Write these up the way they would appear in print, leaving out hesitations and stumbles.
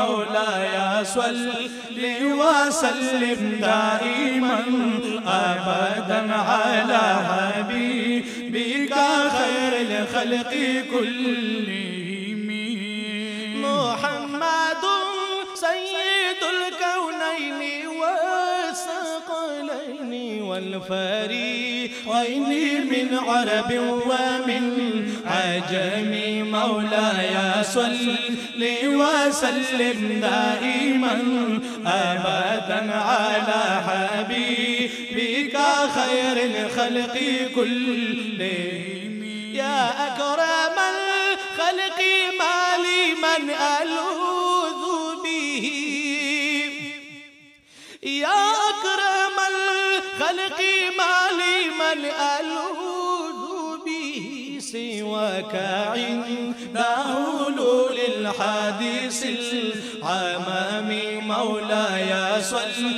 مولاي صل وسلم دائما أبدا على حبيبك خير الخلق كلهم. محمد سيد الكونين والثقلين والفريقين من عرب ومن عجم. مولاي صل وسلم دائما أبدا على حبيبك خير الخلق كلهم. يا أكرم الخلق ما لي من ألوذ به، يا أكرم الخلق ما لي من ألوذ به سواك عند حلول الحادث العمام. مولاي صل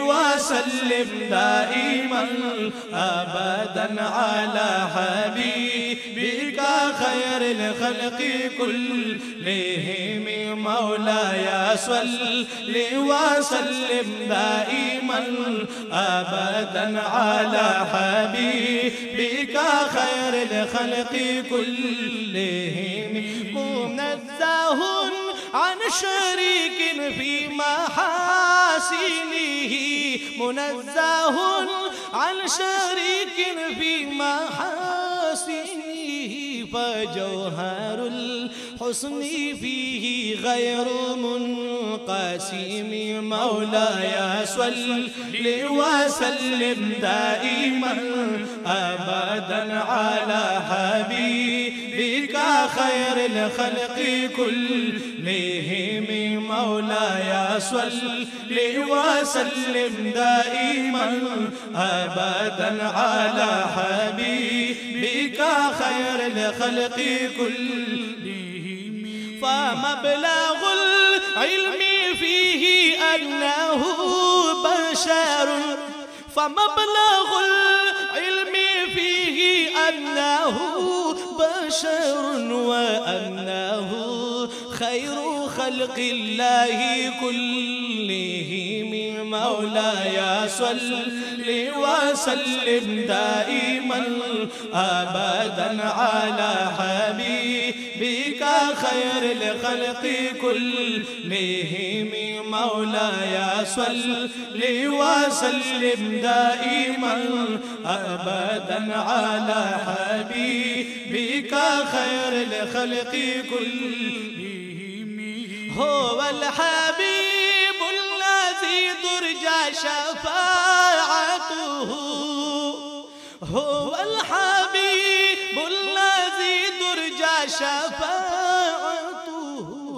وسلم دائما أبدا على حبيبك خير الخلق كلهم. مولاي صل وسلم دائما أبدا على حبيبك خير الخلق كلهم. منزه عن شريك في محاسنه، منزه عن شريك في محاسنه، فجوهر الحسن فيه غير منقسم. مولاي صل وسلم دائما أبدا على حبيبك خير الخلق كلهم. مولاي صل وسلم دائما أبدا على حبيبك خير الخلق كلهم. فمبلغ العلم فيه أنه بشر، فمبلغ العلم فيه أنه بشر وأنه خير خلق الله كلهم. مولاي صل وسلم دائما أبدا على حبيبك خير الخلق كلهم. مولاي صل وسلم دائما أبدا على حبيبك خير الخلق كلهم. هو الحبيب الذي ترجى شفاعته، هو الحبيب الذي ترجى شفاعته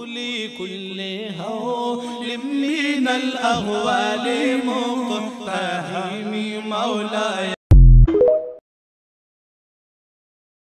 لكل هول من الأهوال مقتحم. مولاي